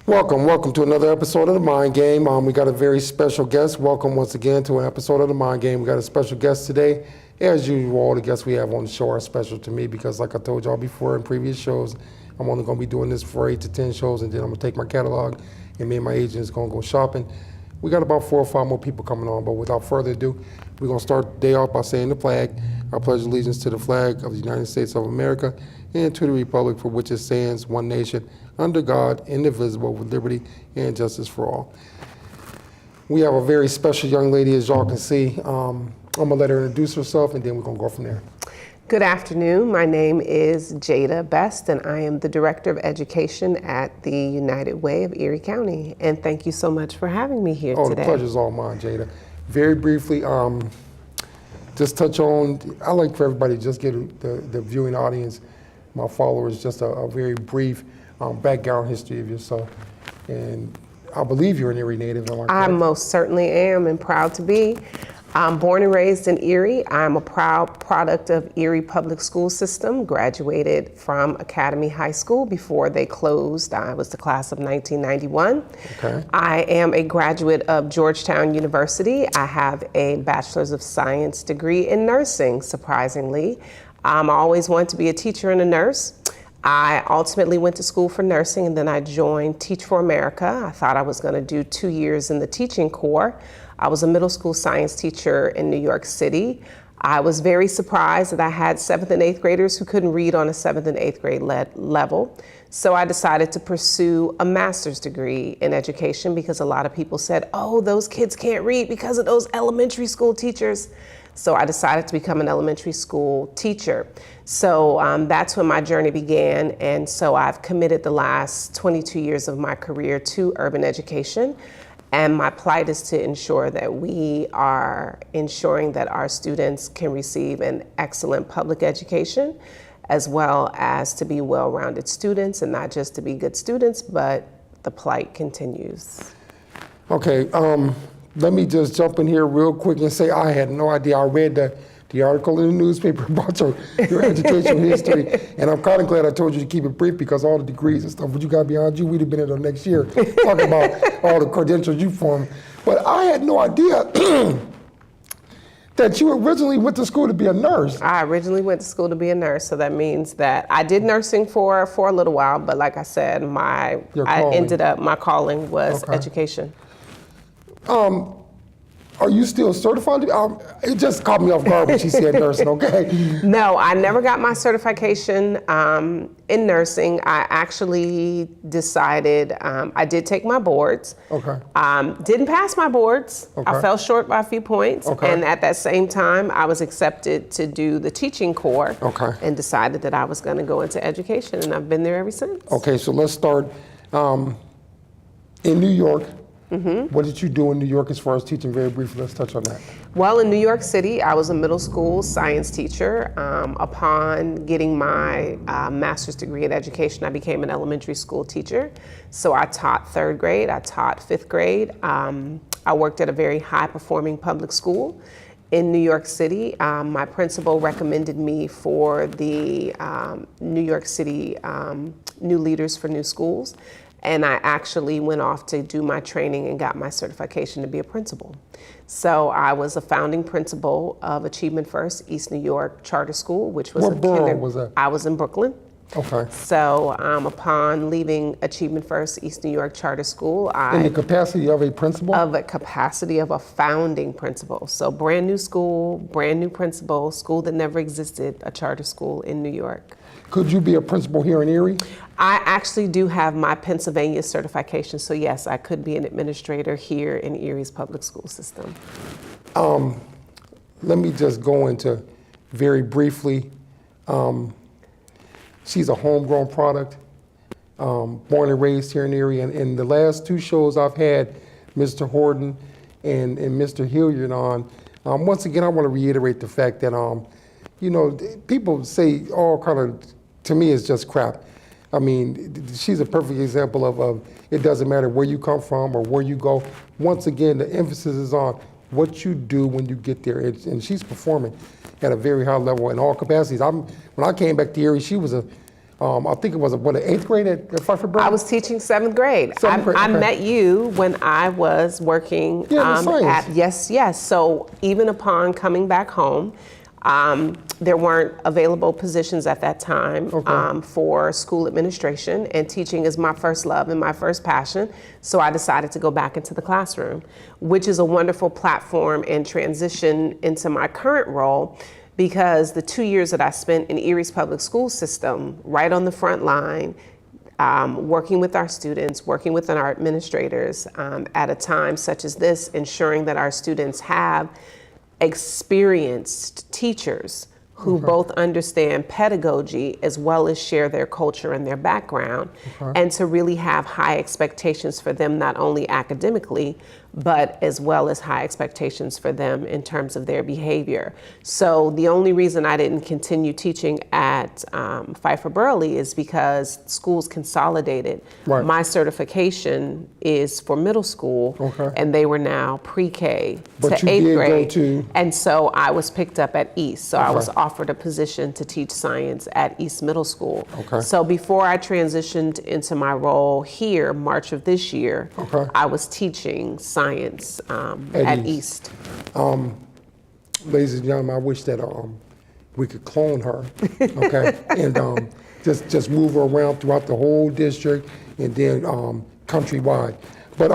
Welcome to another episode of The Mind Game. We got a very special guest. Welcome once again to an episode of The Mind Game. We got a special guest today. As usual, all the guests we have on the show are special to me because like I told y'all before in previous shows, I'm only gonna be doing this for 8 to 10 shows and then I'm gonna take my catalog and me and my agents gonna go shopping. We got about 4 or 5 more people coming on, but without further ado, we're gonna start the day off by saying the flag. I pledge allegiance to the flag of the United States of America and to the republic for which it stands, one nation, under God, indivisible, with liberty and justice for all. We have a very special young lady, as y'all can see. I'm gonna let her introduce herself and then we're gonna go from there. Good afternoon. My name is Jada Best and I am the Director of Education at the United Way of Erie County. And thank you so much for having me here today. The pleasure's all mine, Jada. Very briefly, just touch on, I like for everybody to just get the viewing audience, my followers, just a very brief background history of yourself. And I believe you're an Erie native, am I correct? I most certainly am and proud to be. I'm born and raised in Erie. I'm a proud product of Erie Public School System, graduated from Academy High School before they closed. I was the class of 1991. Okay. I am a graduate of Georgetown University. I have a Bachelor's of Science degree in nursing, surprisingly. I always wanted to be a teacher and a nurse. I ultimately went to school for nursing and then I joined Teach for America. I thought I was going to do 2 years in the teaching corps. I was a middle school science teacher in New York City. I was very surprised that I had 7th and 8th graders who couldn't read on a 7th and 8th grade level. So I decided to pursue a master's degree in education because a lot of people said, oh, those kids can't read because of those elementary school teachers. So I decided to become an elementary school teacher. So that's when my journey began. And so I've committed the last 22 years of my career to urban education. And my plight is to ensure that we are ensuring that our students can receive an excellent public education, as well as to be well-rounded students, and not just to be good students, but the plight continues. Okay, let me just jump in here real quick and say I had no idea. I read the article in the newspaper about your educational history, and I'm kind of glad I told you to keep it brief because all the degrees and stuff, what you got behind you, we'd have been in the next year talking about all the credentials you formed. But I had no idea that you originally went to school to be a nurse. I originally went to school to be a nurse, so that means that I did nursing for a little while, but like I said, my calling was education. Are you still certified? It just caught me off guard when she said nursing, okay? No, I never got my certification in nursing. I actually decided, I did take my boards. Okay. Didn't pass my boards. Okay. I fell short by a few points. Okay. And at that same time, I was accepted to do the teaching corps. Okay. And decided that I was gonna go into education, and I've been there ever since. Okay, so let's start in New York. Mm-hmm. What did you do in New York as far as teaching? Very briefly, let's touch on that. Well, in New York City, I was a middle school science teacher. Upon getting my master's degree in education, I became an elementary school teacher. So I taught 3rd grade, I taught 5th grade. I worked at a very high-performing public school in New York City. My principal recommended me for the New York City New Leaders for New Schools. And I actually went off to do my training and got my certification to be a principal. So I was a founding principal of Achievement First East New York Charter School, which was What borough was that? I was in Brooklyn. Okay. So upon leaving Achievement First East New York Charter School, In the capacity of a principal? Of a capacity of a founding principal. So brand new school, brand new principal, school that never existed, a charter school in New York. Could you be a principal here in Erie? I actually do have my Pennsylvania certification, so yes, I could be an administrator here in Erie's public school system. Let me just go into very briefly. She's a homegrown product, born and raised here in Erie, and in the last 2 shows I've had Mr. Horton and Mr. Hilliard on. Once again, I want to reiterate the fact that, you know, people say all kind of, to me, it's just crap. I mean, she's a perfect example of it doesn't matter where you come from or where you go. Once again, the emphasis is on what you do when you get there. And she's performing at a very high level in all capacities. When I came back to Erie, she was a I think it was, what, the 8th grade at Pfeiffer Burley? I was teaching 7th grade. Seventh grade, I okay. met you when I was working Yeah, the science. yes. So even upon coming back home, there weren't available positions at that time for school administration, and teaching is my first love and my first passion. So I decided to go back into the classroom, which is a wonderful platform and transition into my current role, because the 2 years that I spent in Erie's public school system, right on the front line, working with our students, working with our administrators at a time such as this, ensuring that our students have experienced teachers who both understand pedagogy as well as share their culture and their background, and to really have high expectations for them, not only academically, but as well as high expectations for them in terms of their behavior. So the only reason I didn't continue teaching at Pfeiffer Burley is because schools consolidated. Right. My certification is for middle school, and they were now pre-K to But you 8th did go grade. to- And so I was picked up at East. So I was offered a position to teach science at East Middle School. So before I transitioned into my role here, March of this year, I was teaching science at East. Ladies and gentlemen, I wish that we could clone her, okay, and just move her around throughout the whole district and then countrywide. But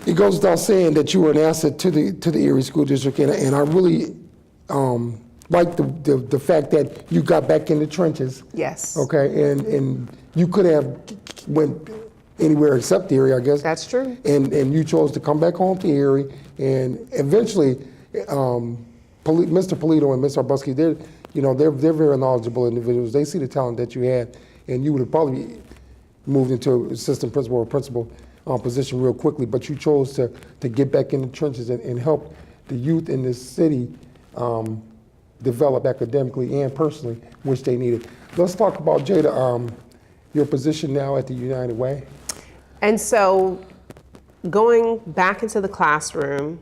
it goes without saying that you were an asset to the Erie School District, and I really like the fact that you got back in the trenches. Yes. Okay, and you could have went anywhere except Erie, I guess. That's true. And you chose to come back home to Erie, and eventually, Mr. Polito and Ms. Arbusky, they're very knowledgeable individuals. They see the talent that you had, and you would have probably moved into an assistant principal or principal position real quickly, but you chose to get back in the trenches and help the youth in this city develop academically and personally, which they needed. Let's talk about, Jada, your position now at the United Way. And so going back into the classroom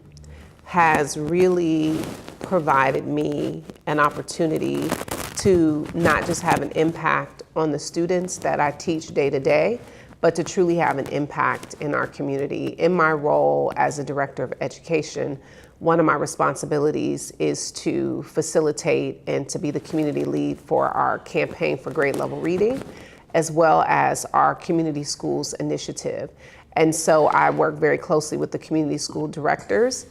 has really provided me an opportunity to not just have an impact on the students that I teach day to day, but to truly have an impact in our community. In my role as a director of education, one of my responsibilities is to facilitate and to be the community lead for our campaign for grade level reading, as well as our community schools initiative. And so I work very closely with the community school directors.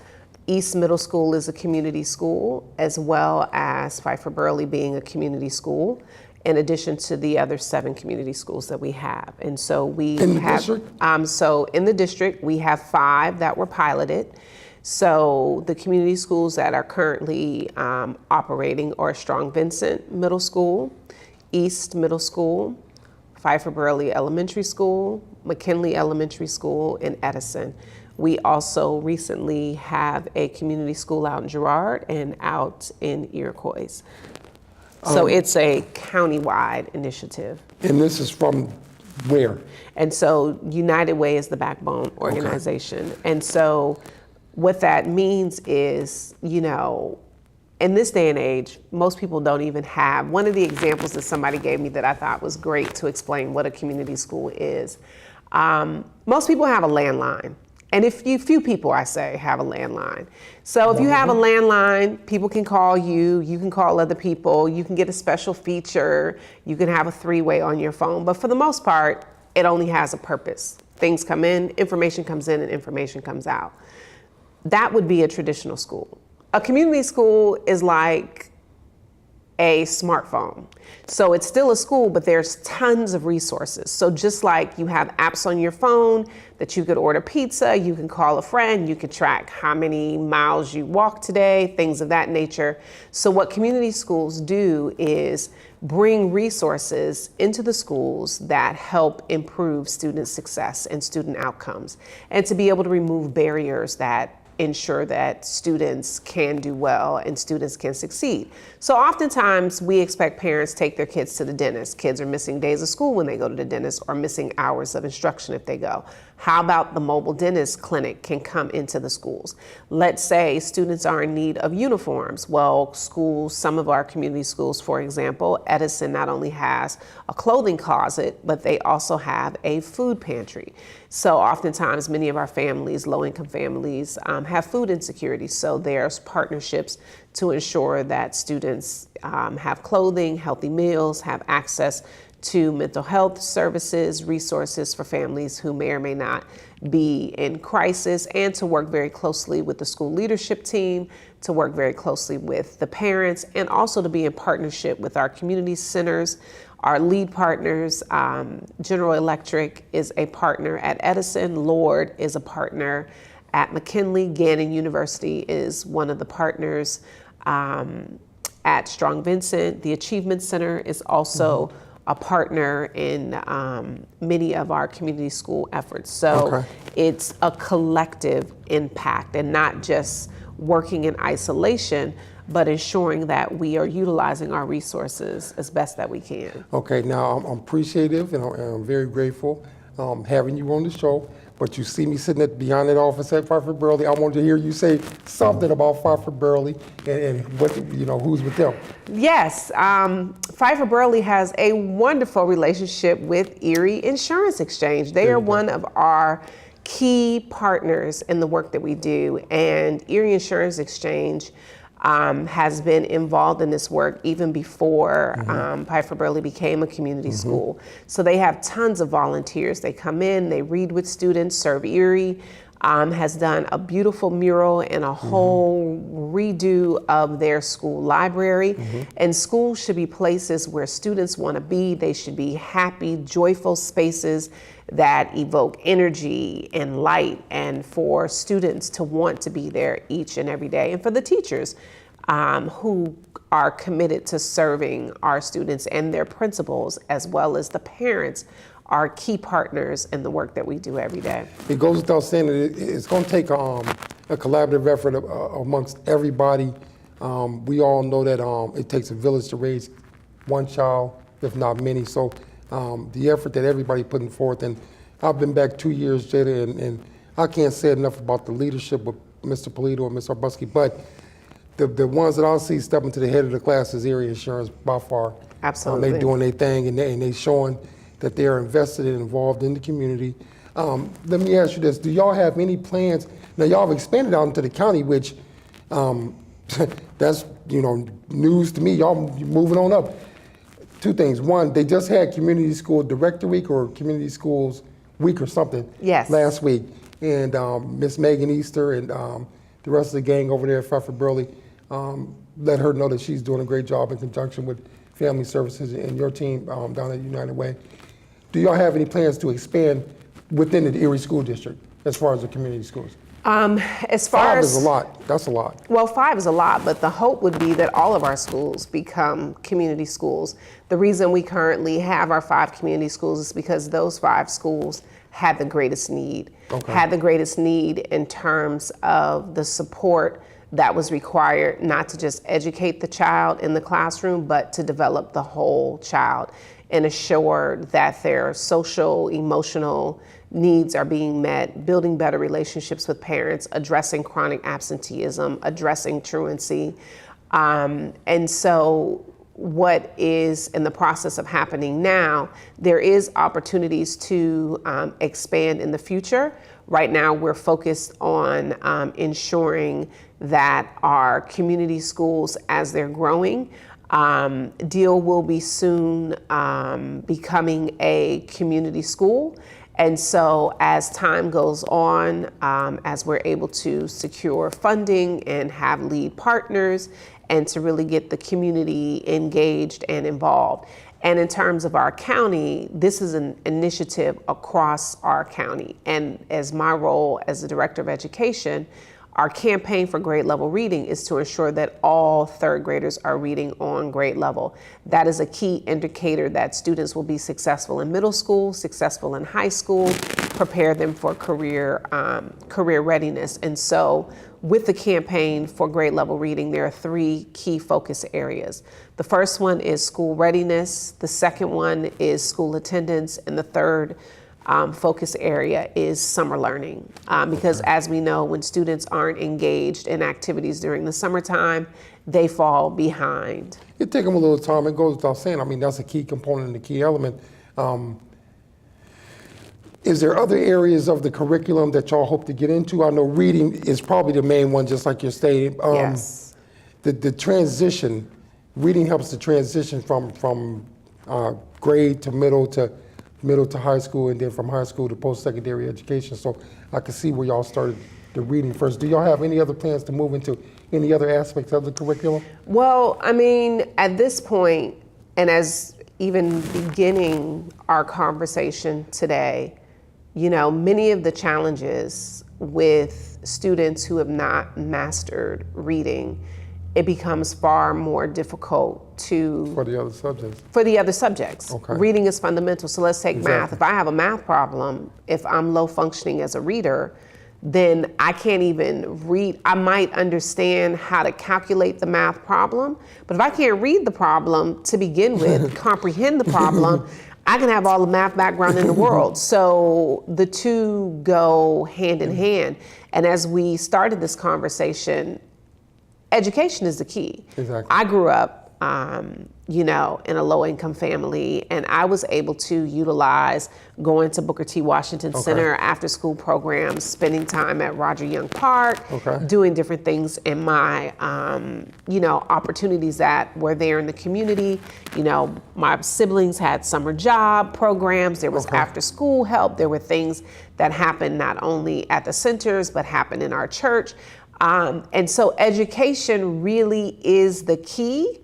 East Middle School is a community school, as well as Pfeiffer Burley being a community school, in addition to the other 7 community schools that we have. And so we In the have, district? So in the district, we have 5 that were piloted. So the community schools that are currently operating are Strong Vincent Middle School, East Middle School, Pfeiffer Burley Elementary School, McKinley Elementary School, and Edison. We also recently have a community school out in Girard and out in Iroquois. So it's a countywide initiative. And this is from where? And so United Way is the backbone organization. And so what that means is, in this day and age, most people don't even have, one of the examples that somebody gave me that I thought was great to explain what a community school is. Most people have a landline. And few people, I say, have a landline. So if you have a landline, people can call you, you can call other people, you can get a special feature, you can have a 3-way on your phone. But for the most part, it only has a purpose. Things come in, information comes in, and information comes out. That would be a traditional school. A community school is like a smartphone. So it's still a school, but there's tons of resources. So just like you have apps on your phone that you could order pizza, you can call a friend, you can track how many miles you walked today, things of that nature. So what community schools do is bring resources into the schools that help improve student success and student outcomes, and to be able to remove barriers that ensure that students can do well and students can succeed. So oftentimes we expect parents to take their kids to the dentist. Kids are missing days of school when they go to the dentist or missing hours of instruction if they go. How about the mobile dentist clinic can come into the schools? Let's say students are in need of uniforms. Well, schools, some of our community schools, for example, Edison not only has a clothing closet, but they also have a food pantry. So oftentimes many of our families, low-income families, have food insecurity. So there's partnerships to ensure that students have clothing, healthy meals, have access to mental health services, resources for families who may or may not be in crisis, and to work very closely with the school leadership team, to work very closely with the parents, and also to be in partnership with our community centers, our lead partners. General Electric is a partner at Edison. Lord is a partner at McKinley. Gannon University is one of the partners at Strong Vincent. The Achievement Center is also a partner in many of our community school efforts. So it's a collective impact and not just working in isolation, but ensuring that we are utilizing our resources as best that we can. Okay, now I'm appreciative and I'm very grateful having you on the show, but you see me sitting behind that office at Pfeiffer Burley. I wanted to hear you say something about Pfeiffer Burley and what, who's with them. Yes, Pfeiffer Burley has a wonderful relationship with Erie Insurance Exchange. They are one of our key partners in the work that we do, and Erie Insurance Exchange has been involved in this work even before Pfeiffer Burley became a community school. So they have tons of volunteers. They come in, they read with students. Serve Erie has done a beautiful mural and a whole redo of their school library. And schools should be places where students want to be. They should be happy, joyful spaces that evoke energy and light, and for students to want to be there each and every day, and for the teachers who are committed to serving our students and their principals, as well as the parents, are key partners in the work that we do every day. It goes without saying that it's going to take a collaborative effort amongst everybody. We all know that it takes a village to raise one child, if not many. So the effort that everybody putting forth, and I've been back 2 years, Jada, and I can't say enough about the leadership with Mr. Polito and Ms. Arbusky, but the ones that I see stepping to the head of the class is Erie Insurance by far. Absolutely. They doing their thing, and they showing that they're invested and involved in the community. Let me ask you this, do y'all have any plans? Now y'all have expanded out into the county, which that's news to me. Y'all moving on up. Two things. One, they just had Community School Director Week or Community Schools Week or something last week. And Miss Megan Easter and the rest of the gang over there at Pfeiffer Burley let her know that she's doing a great job in conjunction with Family Services and your team down at United Way. Do y'all have any plans to expand within the Erie School District as far as the community schools? As far 5 as, is a lot. That's a lot. Well, 5 is a lot, but the hope would be that all of our schools become community schools. The reason we currently have our 5 community schools is because those 5 schools had the greatest need. Had the greatest need in terms of the support that was required, not to just educate the child in the classroom, but to develop the whole child and assure that their social, emotional needs are being met, building better relationships with parents, addressing chronic absenteeism, addressing truancy. And so what is in the process of happening now, there is opportunities to expand in the future. Right now, we're focused on ensuring that our community schools, as they're growing, Deal will be soon becoming a community school. And so as time goes on, as we're able to secure funding and have lead partners and to really get the community engaged and involved. And in terms of our county, this is an initiative across our county. And as my role as the Director of Education, our campaign for grade level reading is to ensure that all third graders are reading on grade level. That is a key indicator that students will be successful in middle school, successful in high school, prepare them for career readiness. And so with the campaign for grade level reading, there are 3 key focus areas. The first one is school readiness, the second one is school attendance, and the third focus area is summer learning. Because as we know, when students aren't engaged in activities during the summertime, they fall behind. It takes them a little time. It goes without saying. I mean, that's a key component and a key element. Is there other areas of the curriculum that y'all hope to get into? I know reading is probably the main one, just like you're stating. Yes. The transition, reading helps the transition from grade to middle to high school, and then from high school to post-secondary education. So I can see where y'all started the reading first. Do y'all have any other plans to move into any other aspects of the curriculum? Well, I mean, at this point, and as even beginning our conversation today, you know, many of the challenges with students who have not mastered reading, it becomes far more difficult For the other subjects? Okay. Reading is fundamental. So let's take Exactly. math. If I have a math problem, if I'm low functioning as a reader, then I can't even read. I might understand how to calculate the math problem, but if I can't read the problem to begin with, comprehend the problem, I can have all the math background in the world. So the two go hand in hand. And as we started this conversation, education is the key. Exactly. I grew up, you know, in a low-income family, and I was able to utilize going to Booker T. Washington Center, after-school programs, spending time at Roger Young Park, doing different things in my, you know, opportunities that were there in the community. You know, my siblings had summer job programs. There was after-school help. There were things that happened not only at the centers, but happened in our church. And so education really is the key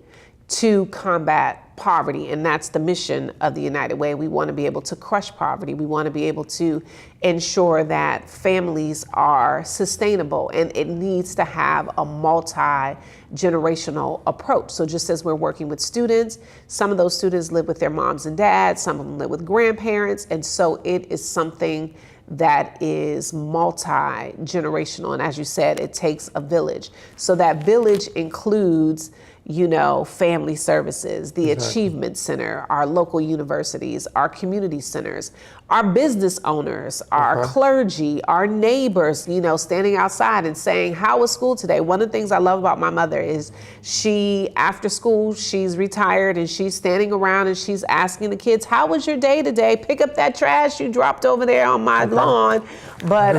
to combat poverty, and that's the mission of the United Way. We want to be able to crush poverty. We want to be able to ensure that families are sustainable, and it needs to have a multi-generational approach. So just as we're working with students, some of those students live with their moms and dads, some of them live with grandparents, and so it is something that is multi-generational. And as you said, it takes a village. So that village includes, you know, family services, the Achievement Center, our local universities, our community centers, our business owners, our clergy, our neighbors, you know, standing outside and saying, how was school today? One of the things I love about my mother is after school, she's retired and she's standing around and she's asking the kids, how was your day today? Pick up that trash you dropped over there on my lawn. But,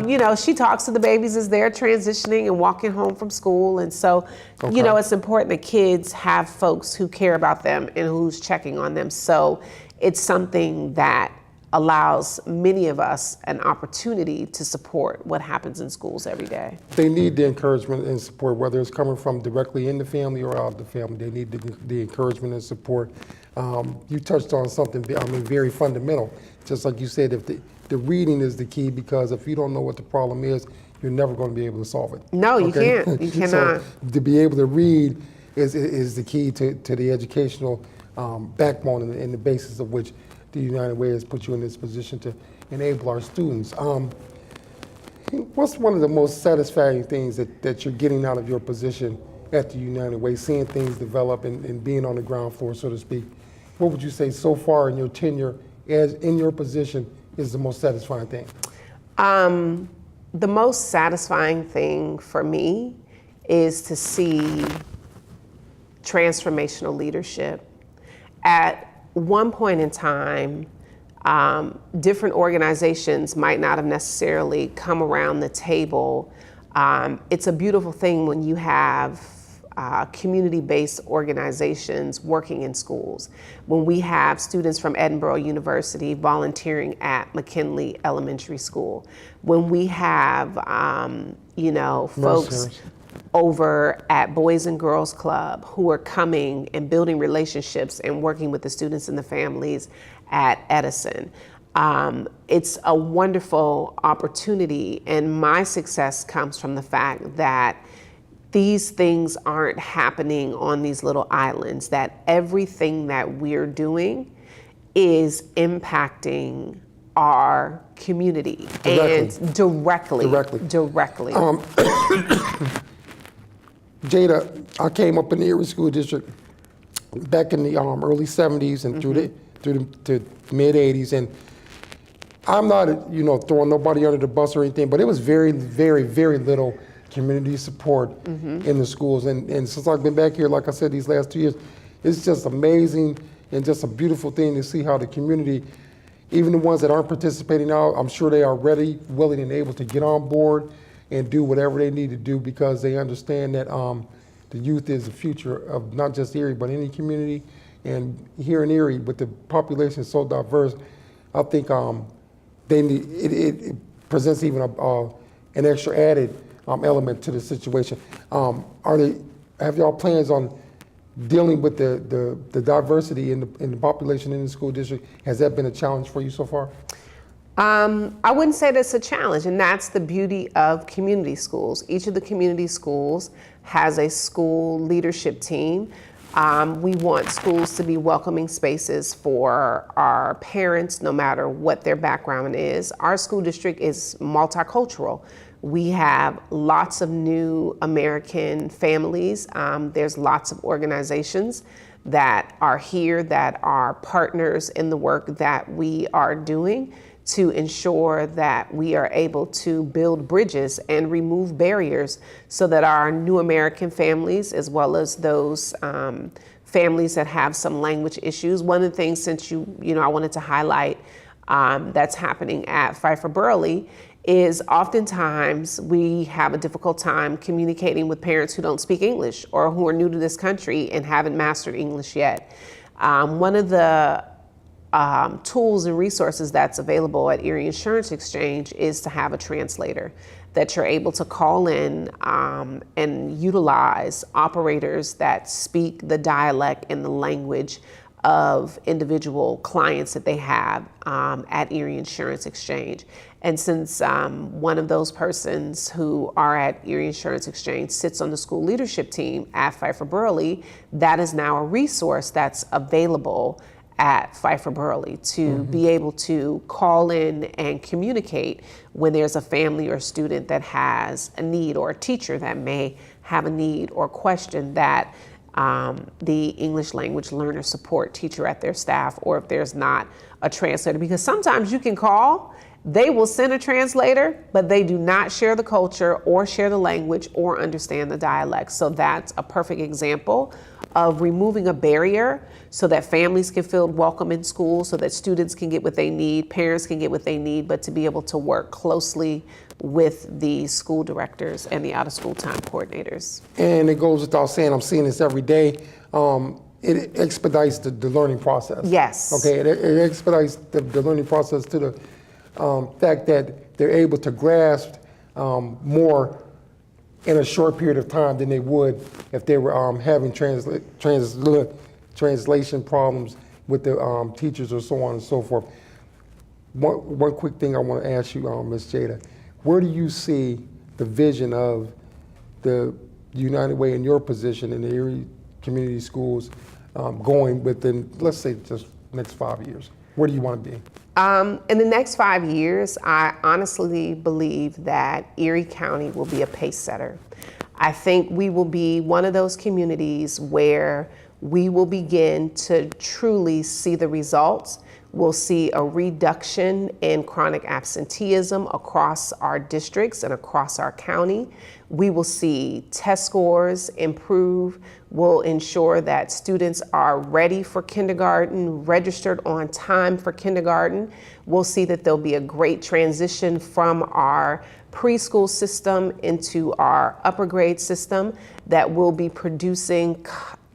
you know, she talks to the babies as they're transitioning and walking home from school. And so, you know, it's important that kids have folks who care about them and who's checking on them. So it's something that allows many of us an opportunity to support what happens in schools every day. They need the encouragement and support, whether it's coming from directly in the family or out of the family. They need the encouragement and support. You touched on something, I mean, very fundamental. Just like you said, if the reading is the key, because if you don't know what the problem is, you're never going to be able to solve it. No, you can't. You cannot. So to be able to read is the key to the educational backbone and the basis of which the United Way has put you in this position to enable our students. What's one of the most satisfying things that you're getting out of your position at the United Way, seeing things develop and being on the ground floor, so to speak? What would you say so far in your tenure as in your position is the most satisfying thing? The most satisfying thing for me is to see transformational leadership. At one point in time, different organizations might not have necessarily come around the table. It's a beautiful thing when you have community-based organizations working in schools. When we have students from Edinburgh University volunteering at McKinley Elementary School. When we have, you know, folks over at Boys and Girls Club who are coming and building relationships and working with the students and the families at Edison. It's a wonderful opportunity, and my success comes from the fact that these things aren't happening on these little islands, that everything that we're doing is impacting our community and directly. Jada, I came up in the Erie School District back in the early 70s and through the mid 80s, and I'm not, throwing nobody under the bus or anything, but it was very, very, very little community support in the schools. And since I've been back here, like I said, these last 2 years, it's just amazing and just a beautiful thing to see how the community, even the ones that aren't participating now, I'm sure they are ready, willing, and able to get on board and do whatever they need to do, because they understand that the youth is the future of not just Erie, but any community. And here in Erie, with the population so diverse, I think they need, it presents even an extra added element to the situation. Have y'all plans on dealing with the diversity in the population in the school district? Has that been a challenge for you so far? I wouldn't say that's a challenge, and that's the beauty of community schools. Each of the community schools has a school leadership team. We want schools to be welcoming spaces for our parents, no matter what their background is. Our school district is multicultural. We have lots of new American families. There's lots of organizations that are here that are partners in the work that we are doing to ensure that we are able to build bridges and remove barriers so that our new American families, as well as those families that have some language issues. One of the things, since I wanted to highlight that's happening at Pfeiffer Burley, is oftentimes we have a difficult time communicating with parents who don't speak English or who are new to this country and haven't mastered English yet. One of the tools and resources that's available at Erie Insurance Exchange is to have a translator that you're able to call in and utilize operators that speak the dialect and the language of individual clients that they have at Erie Insurance Exchange. And since one of those persons who are at Erie Insurance Exchange sits on the school leadership team at Pfeiffer Burley, that is now a resource that's available at Pfeiffer Burley to be able to call in and communicate when there's a family or student that has a need, or a teacher that may have a need or question that the English language learner support teacher at their staff, or if there's not a translator. Because sometimes you can call, they will send a translator, but they do not share the culture or share the language or understand the dialect. So that's a perfect example of removing a barrier so that families can feel welcome in school, so that students can get what they need, parents can get what they need, but to be able to work closely with the school directors and the out-of-school time coordinators. And it goes without saying, I'm seeing this every day, it expedites the learning process. Yes. Okay, it expedites the learning process to the fact that they're able to grasp more in a short period of time than they would if they were having translation problems with the teachers or so on and so forth. One quick thing I want to ask you, Ms. Jada, where do you see the vision of the United Way in your position in the Erie Community Schools going within, let's say, just next 5 years? Where do you want to be? In the next 5 years, I honestly believe that Erie County will be a pace setter. I think we will be one of those communities where we will begin to truly see the results. We'll see a reduction in chronic absenteeism across our districts and across our county. We will see test scores improve. We'll ensure that students are ready for kindergarten, registered on time for kindergarten. We'll see that there'll be a great transition from our preschool system into our upper grade system, that will be producing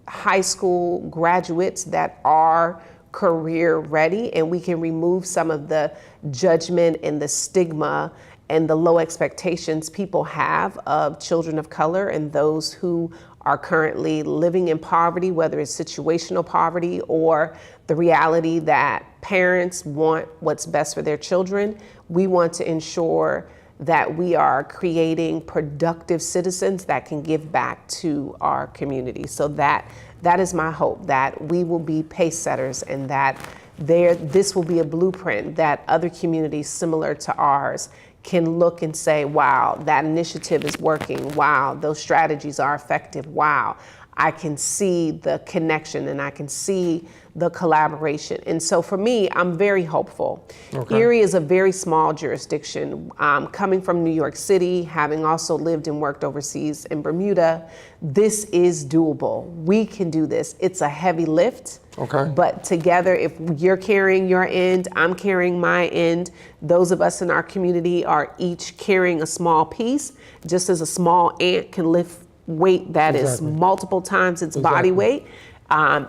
high school graduates that are career ready, and we can remove some of the judgment and the stigma and the low expectations people have of children of color and those who are currently living in poverty, whether it's situational poverty or the reality that parents want what's best for their children. We want to ensure that we are creating productive citizens that can give back to our community. So that is my hope, that we will be pace setters, and that this will be a blueprint that other communities similar to ours can look and say, wow, that initiative is working. Wow, those strategies are effective. Wow, I can see the connection and I can see the collaboration. And so for me, I'm very hopeful. Okay. Erie is a very small jurisdiction. Coming from New York City, having also lived and worked overseas in Bermuda, this is doable. We can do this. It's a heavy lift. Okay. But together, if you're carrying your end, I'm carrying my end, those of us in our community are each carrying a small piece, just as a small ant can lift weight that is multiple times its body weight.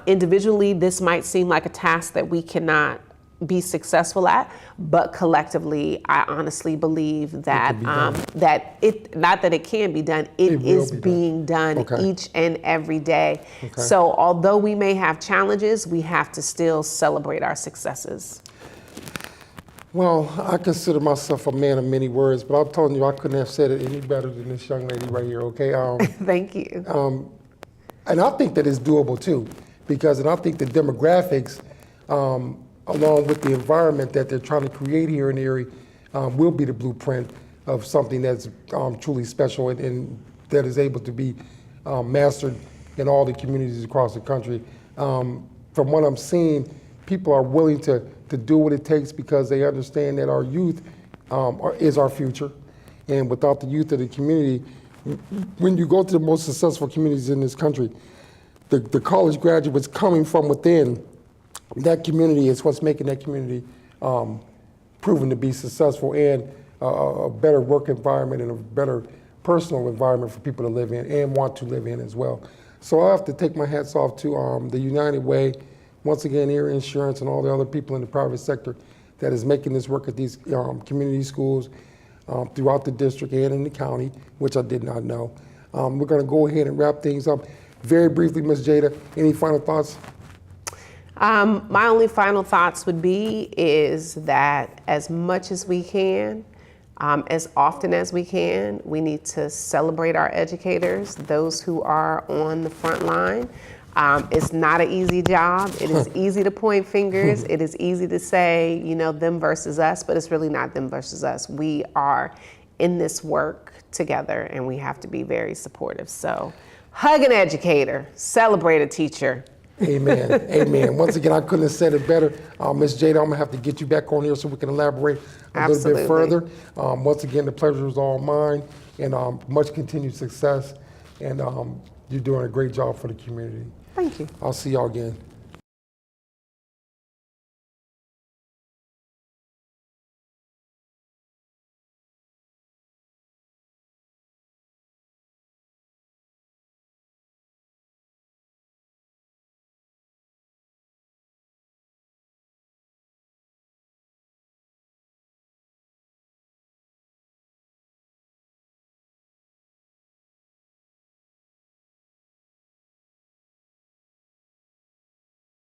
Individually, this might seem like a task that we cannot be successful at, but collectively, I honestly believe that that it, not that it can be done, it is being done each and every day. So although we may have challenges, we have to still celebrate our successes. Well, I consider myself a man of many words, but I'm telling you, I couldn't have said it any better than this young lady right here, okay? Thank you. And I think that it's doable too, and I think the demographics, along with the environment that they're trying to create here in Erie, will be the blueprint of something that's truly special and that is able to be mastered in all the communities across the country. From what I'm seeing, people are willing to do what it takes because they understand that our youth is our future. And without the youth of the community, when you go to the most successful communities in this country, the college graduates coming from within that community is what's making that community proven to be successful and a better work environment and a better personal environment for people to live in and want to live in as well. So I have to take my hats off to the United Way, once again, Erie Insurance and all the other people in the private sector that is making this work at these community schools throughout the district and in the county, which I did not know. We're going to go ahead and wrap things up. Very briefly, Ms. Jada, any final thoughts? My only final thoughts would be is that as much as we can, as often as we can, we need to celebrate our educators, those who are on the front line. It's not an easy job. It is easy to point fingers. It is easy to say, you know, them versus us, but it's really not them versus us. We are in this work together and we have to be very supportive. So hug an educator, celebrate a teacher. Amen. Amen. Once again, I couldn't have said it better. Ms. Jada, I'm going to have to get you back on here so we can elaborate a little bit further. Once again, the pleasure is all mine, and much continued success. And you're doing a great job for the community. Thank you. I'll see y'all again.